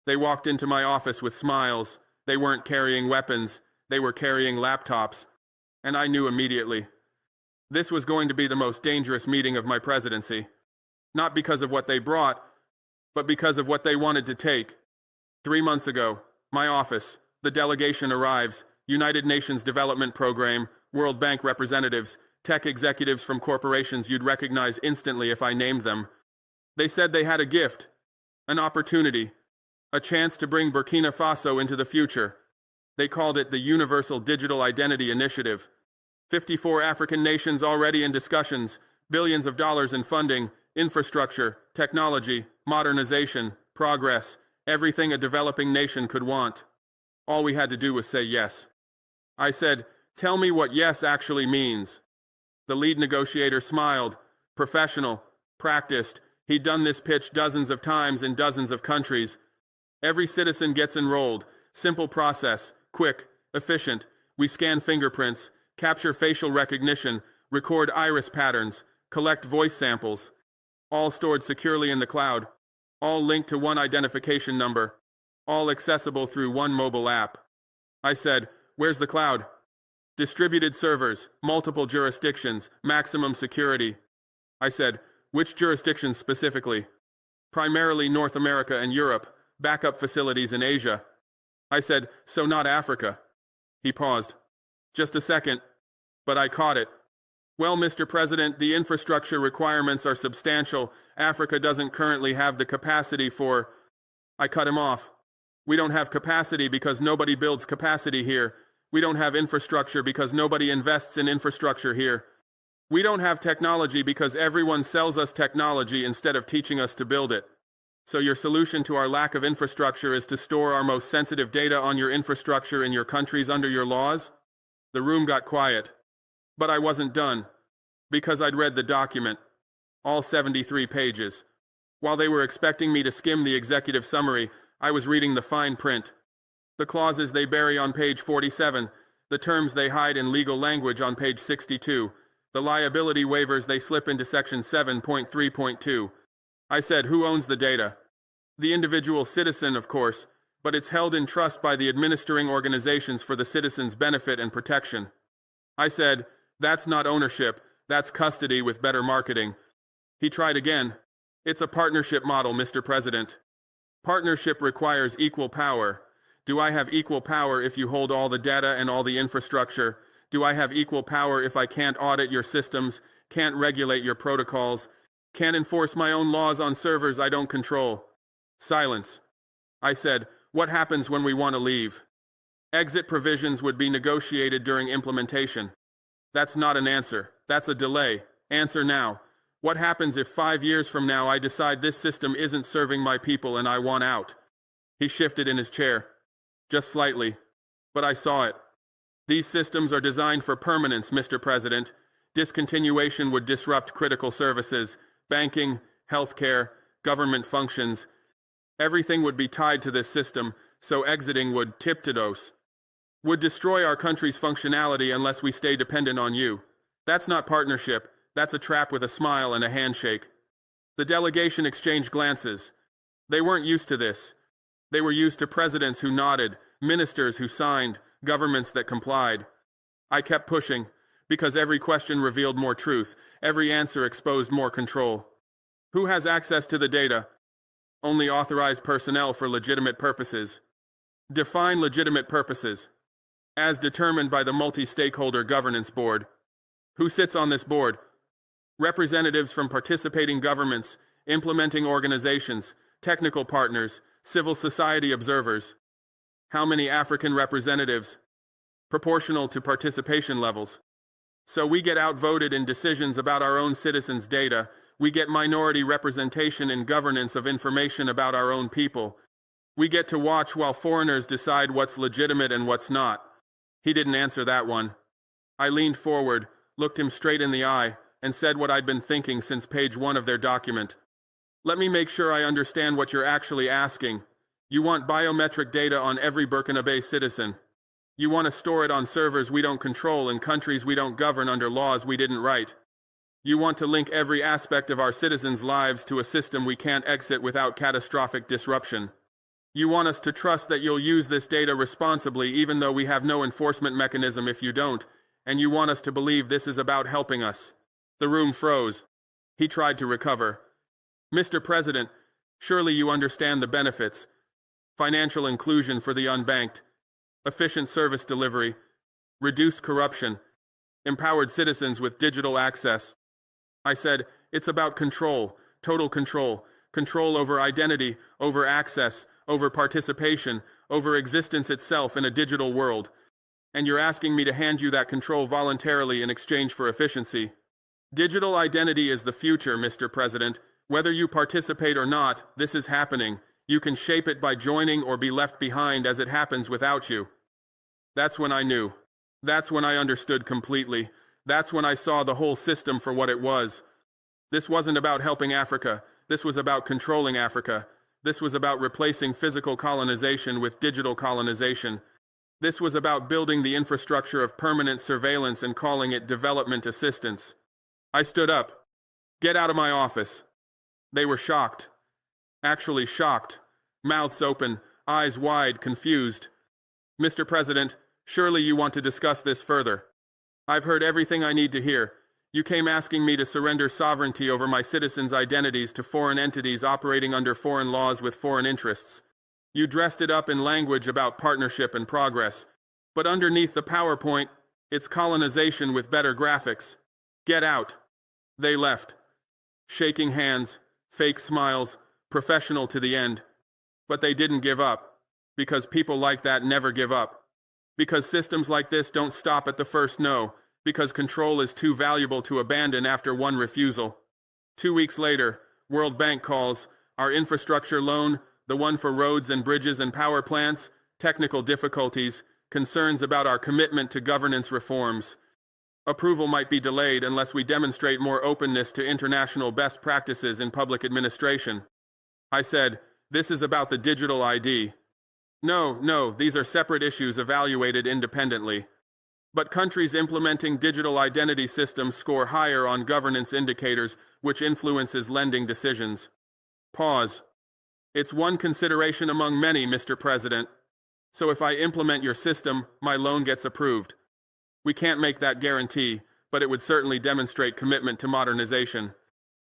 They walked into my office with smiles. They weren't carrying weapons. They were carrying laptops. And I knew immediately. This was going to be the most dangerous meeting of my presidency. Not because of what they brought, but because of what they wanted to take. 3 months ago, my office, the delegation arrives, United Nations Development Program, World Bank representatives, tech executives from corporations you'd recognize instantly if I named them. They said they had a gift, an opportunity, a chance to bring Burkina Faso into the future. They called it the Universal Digital Identity Initiative. 54 African nations already in discussions, billions of dollars in funding, infrastructure, technology, modernization, progress, everything a developing nation could want. All we had to do was say yes. I said, "Tell me what yes actually means." The lead negotiator smiled. Professional, practiced. He'd done this pitch dozens of times in dozens of countries. Every citizen gets enrolled. Simple process, quick, efficient. We scan fingerprints, capture facial recognition, record iris patterns, collect voice samples. All stored securely in the cloud. All linked to one identification number. All accessible through one mobile app. I said, "Where's the cloud?" "Distributed servers, multiple jurisdictions, maximum security." I said, "Which jurisdictions specifically?" "Primarily North America and Europe, backup facilities in Asia." I said, "So not Africa?" He paused. "Just a second." But I caught it. "Well, Mr. President, the infrastructure requirements are substantial. Africa doesn't currently have the capacity for..." I cut him off. "We don't have capacity because nobody builds capacity here. We don't have infrastructure because nobody invests in infrastructure here. We don't have technology because everyone sells us technology instead of teaching us to build it. So your solution to our lack of infrastructure is to store our most sensitive data on your infrastructure in your countries under your laws?" The room got quiet. But I wasn't done. Because I'd read the document. All 73 pages. While they were expecting me to skim the executive summary, I was reading the fine print. The clauses they bury on page 47, the terms they hide in legal language on page 62, the liability waivers they slip into section 7.3.2. I said, "Who owns the data?" "The individual citizen, of course, but it's held in trust by the administering organizations for the citizen's benefit and protection." I said, "That's not ownership, that's custody with better marketing." He tried again. "It's a partnership model, Mr. President. Partnership requires equal power. Do I have equal power if you hold all the data and all the infrastructure? Do I have equal power if I can't audit your systems, can't regulate your protocols, can't enforce my own laws on servers I don't control?" Silence. I said, "What happens when we want to leave?" "Exit provisions would be negotiated during implementation." "That's not an answer. That's a delay. Answer now. What happens if 5 years from now I decide this system isn't serving my people and I want out?" He shifted in his chair. Just slightly. But I saw it. "These systems are designed for permanence, Mr. President. Discontinuation would disrupt critical services, banking, healthcare, government functions. Everything would be tied to this system, so exiting would tiptodos. Would destroy our country's functionality unless we stay dependent on you. That's not partnership. That's a trap with a smile and a handshake." The delegation exchanged glances. They weren't used to this. They were used to presidents who nodded, ministers who signed, governments that complied. I kept pushing, because every question revealed more truth, every answer exposed more control. "Who has access to the data?" "Only authorized personnel for legitimate purposes." "Define legitimate purposes." "As determined by the Multi-Stakeholder Governance Board." "Who sits on this board?" "Representatives from participating governments, implementing organizations, technical partners, civil society observers." "How many African representatives?" "Proportional to participation levels." "So we get outvoted in decisions about our own citizens' data. We get minority representation in governance of information about our own people. We get to watch while foreigners decide what's legitimate and what's not." He didn't answer that one. I leaned forward, looked him straight in the eye, and said what I'd been thinking since page 1 of their document. "Let me make sure I understand what you're actually asking. You want biometric data on every Burkinabe citizen. You want to store it on servers we don't control in countries we don't govern under laws we didn't write. You want to link every aspect of our citizens' lives to a system we can't exit without catastrophic disruption. You want us to trust that you'll use this data responsibly even though we have no enforcement mechanism if you don't, and you want us to believe this is about helping us. The room froze. He tried to recover. Mr. President, surely you understand the benefits. Financial inclusion for the unbanked, efficient service delivery, reduced corruption, empowered citizens with digital access. I said, it's about control, total control, control over identity, over access, over participation, over existence itself in a digital world. And you're asking me to hand you that control voluntarily in exchange for efficiency. Digital identity is the future, Mr. President. Whether you participate or not, this is happening. You can shape it by joining or be left behind as it happens without you. That's when I knew. That's when I understood completely. That's when I saw the whole system for what it was. This wasn't about helping Africa. This was about controlling Africa. This was about replacing physical colonization with digital colonization. This was about building the infrastructure of permanent surveillance and calling it development assistance. I stood up. Get out of my office. They were shocked. Actually shocked. Mouths open, eyes wide, confused. Mr. President, surely you want to discuss this further. I've heard everything I need to hear. You came asking me to surrender sovereignty over my citizens' identities to foreign entities operating under foreign laws with foreign interests. You dressed it up in language about partnership and progress. But underneath the PowerPoint, it's colonization with better graphics. Get out. They left. Shaking hands, fake smiles, professional to the end. But they didn't give up. Because people like that never give up. Because systems like this don't stop at the first no. Because control is too valuable to abandon after one refusal. 2 weeks later, World Bank calls, our infrastructure loan, the one for roads and bridges and power plants, technical difficulties, concerns about our commitment to governance reforms. Approval might be delayed unless we demonstrate more openness to international best practices in public administration. I said, this is about the digital ID. No, these are separate issues evaluated independently. But countries implementing digital identity systems score higher on governance indicators, which influences lending decisions. Pause. It's one consideration among many, Mr. President. So if I implement your system, my loan gets approved. We can't make that guarantee, but it would certainly demonstrate commitment to modernization.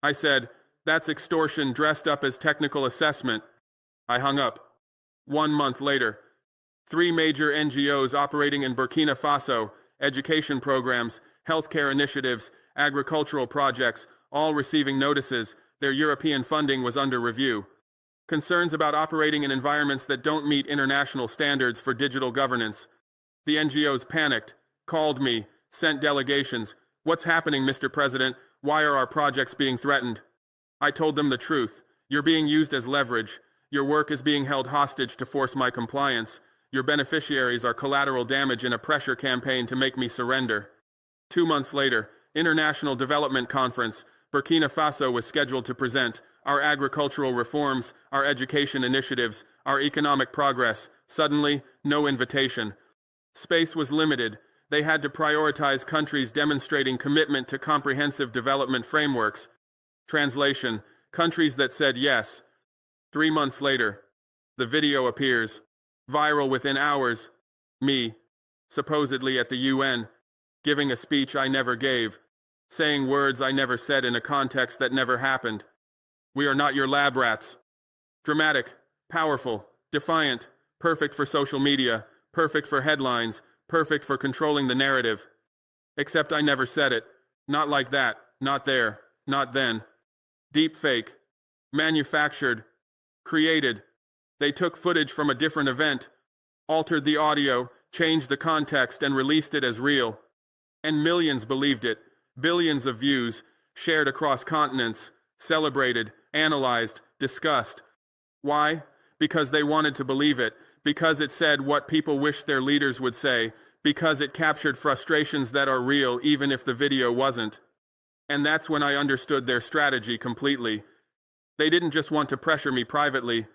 I said, that's extortion dressed up as technical assessment. I hung up. 1 month later, 3 major NGOs operating in Burkina Faso, education programs, healthcare initiatives, agricultural projects, all receiving notices, their European funding was under review. Concerns about operating in environments that don't meet international standards for digital governance. The NGOs panicked, called me, sent delegations. What's happening, Mr. President? Why are our projects being threatened? I told them the truth. You're being used as leverage. Your work is being held hostage to force my compliance. Your beneficiaries are collateral damage in a pressure campaign to make me surrender. 2 months later, International Development Conference, Burkina Faso was scheduled to present our agricultural reforms, our education initiatives, our economic progress. Suddenly, no invitation. Space was limited. They had to prioritize countries demonstrating commitment to comprehensive development frameworks. Translation: countries that said yes. 3 months later, the video appears. Viral within hours. Me, supposedly at the UN, giving a speech I never gave, saying words I never said in a context that never happened. We are not your lab rats. Dramatic, powerful, defiant, perfect for social media, perfect for headlines, perfect for controlling the narrative. Except I never said it. Not like that, not there, not then. Deep fake. Manufactured. Created. They took footage from a different event, altered the audio, changed the context, and released it as real. And millions believed it. Billions of views, shared across continents, celebrated, analyzed, discussed. Why? Because they wanted to believe it, because it said what people wish their leaders would say, because it captured frustrations that are real even if the video wasn't. And that's when I understood their strategy completely. They didn't just want to pressure me privately.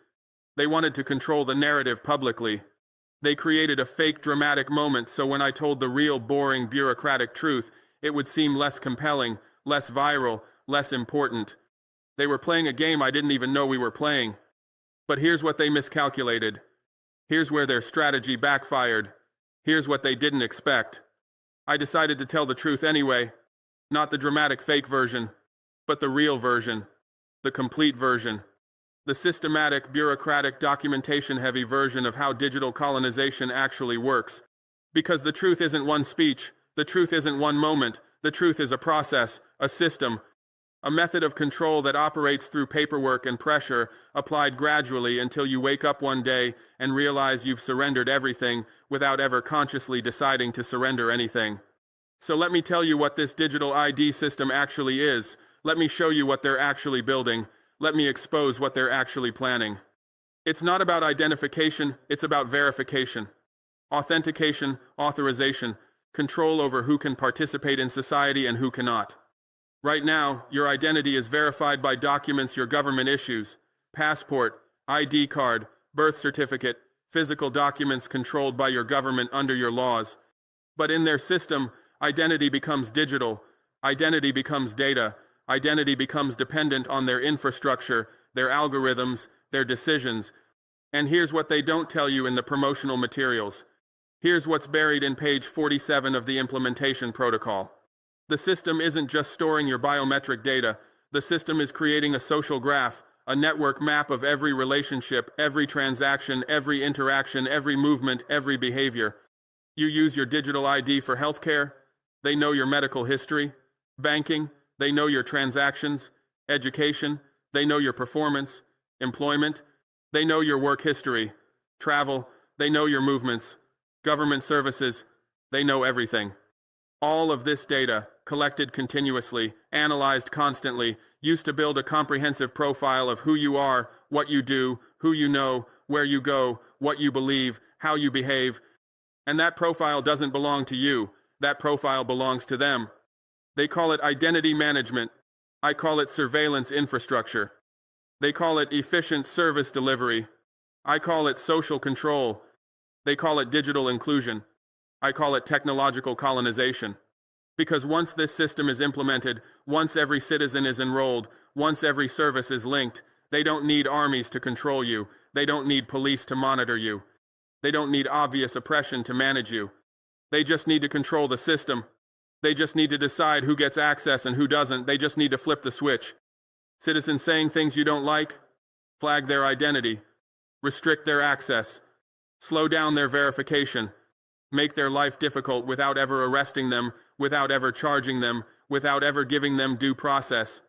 They wanted to control the narrative publicly. They created a fake dramatic moment so when I told the real boring bureaucratic truth, it would seem less compelling, less viral, less important. They were playing a game I didn't even know we were playing. But here's what they miscalculated. Here's where their strategy backfired. Here's what they didn't expect. I decided to tell the truth anyway. Not the dramatic fake version, but the real version. The complete version. The systematic, bureaucratic, documentation-heavy version of how digital colonization actually works. Because the truth isn't one speech, the truth isn't one moment, the truth is a process, a system, a method of control that operates through paperwork and pressure, applied gradually until you wake up one day and realize you've surrendered everything without ever consciously deciding to surrender anything. So let me tell you what this digital ID system actually is. Let me show you what they're actually building. Let me expose what they're actually planning. It's not about identification, it's about verification. Authentication, authorization, control over who can participate in society and who cannot. Right now, your identity is verified by documents your government issues: passport, ID card, birth certificate, physical documents controlled by your government under your laws. But in their system, identity becomes digital, identity becomes data, identity becomes dependent on their infrastructure, their algorithms, their decisions. And here's what they don't tell you in the promotional materials. Here's what's buried in page 47 of the implementation protocol. The system isn't just storing your biometric data. The system is creating a social graph, a network map of every relationship, every transaction, every interaction, every movement, every behavior. You use your digital ID for healthcare. They know your medical history. Banking, they know your transactions. Education, they know your performance. Employment, they know your work history. Travel, they know your movements. Government services, they know everything. All of this data, collected continuously, analyzed constantly, used to build a comprehensive profile of who you are, what you do, who you know, where you go, what you believe, how you behave. And that profile doesn't belong to you. That profile belongs to them. They call it identity management. I call it surveillance infrastructure. They call it efficient service delivery. I call it social control. They call it digital inclusion. I call it technological colonization. Because once this system is implemented, once every citizen is enrolled, once every service is linked, they don't need armies to control you. They don't need police to monitor you. They don't need obvious oppression to manage you. They just need to control the system. They just need to decide who gets access and who doesn't. They just need to flip the switch. Citizens saying things you don't like? Flag their identity. Restrict their access. Slow down their verification. Make their life difficult without ever arresting them, without ever charging them, without ever giving them due process.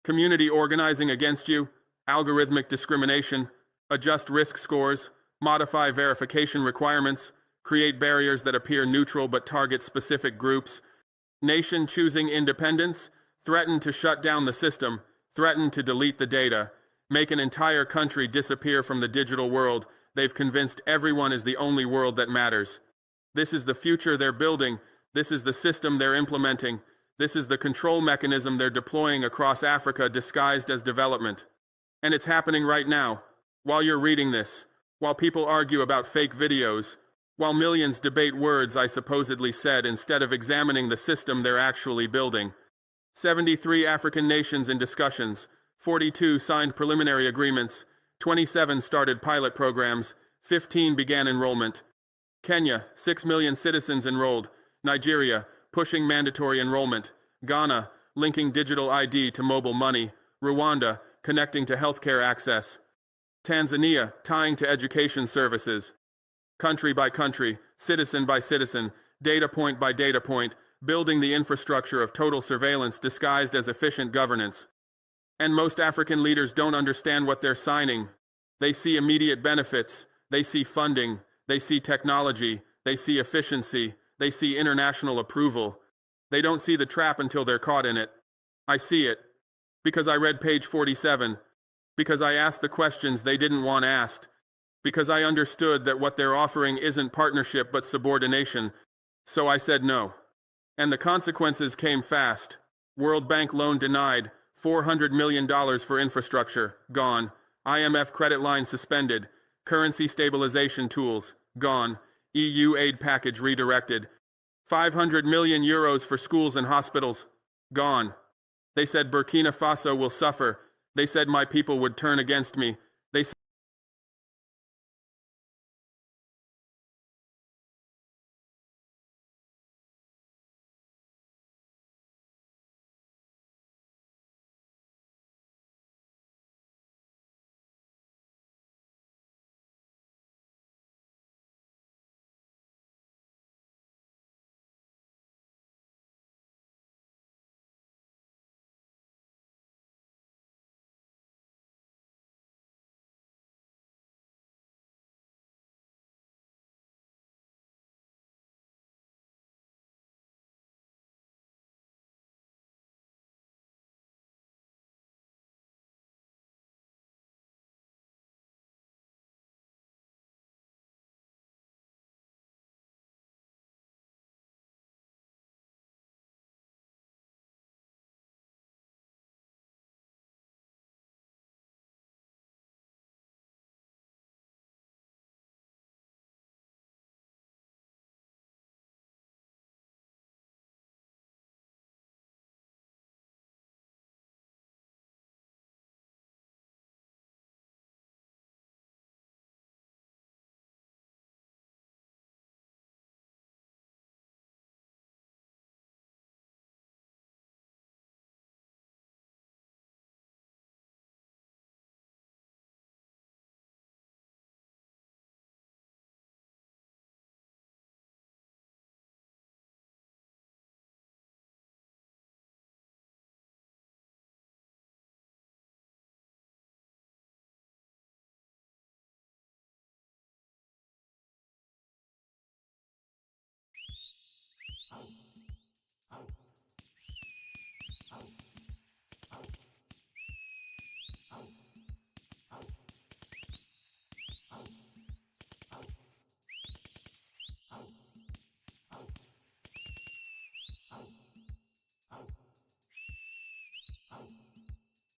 Community organizing against you, algorithmic discrimination, adjust risk scores, modify verification requirements, create barriers that appear neutral but target specific groups. Nation choosing independence, threaten to shut down the system, threaten to delete the data, make an entire country disappear from the digital world. They've convinced everyone is the only world that matters. This is the future they're building. This is the system they're implementing. This is the control mechanism they're deploying across Africa disguised as development. And it's happening right now, while you're reading this, while people argue about fake videos, while millions debate words I supposedly said instead of examining the system they're actually building. 73 African nations in discussions, 42 signed preliminary agreements, 27 started pilot programs, 15 began enrollment. Kenya, 6 million citizens enrolled. Nigeria, pushing mandatory enrollment. Ghana, linking digital ID to mobile money. Rwanda, connecting to healthcare access. Tanzania, tying to education services. Country by country, citizen by citizen, data point by data point, building the infrastructure of total surveillance disguised as efficient governance. And most African leaders don't understand what they're signing. They see immediate benefits, they see funding, they see technology, they see efficiency, they see international approval. They don't see the trap until they're caught in it. I see it. Because I read page 47. Because I asked the questions they didn't want asked. Because I understood that what they're offering isn't partnership but subordination. So I said no. And the consequences came fast. World Bank loan denied. $400 million for infrastructure, gone. IMF credit line suspended. Currency stabilization tools, gone. EU aid package redirected. 500 million euros for schools and hospitals, gone. They said Burkina Faso will suffer. They said my people would turn against me. They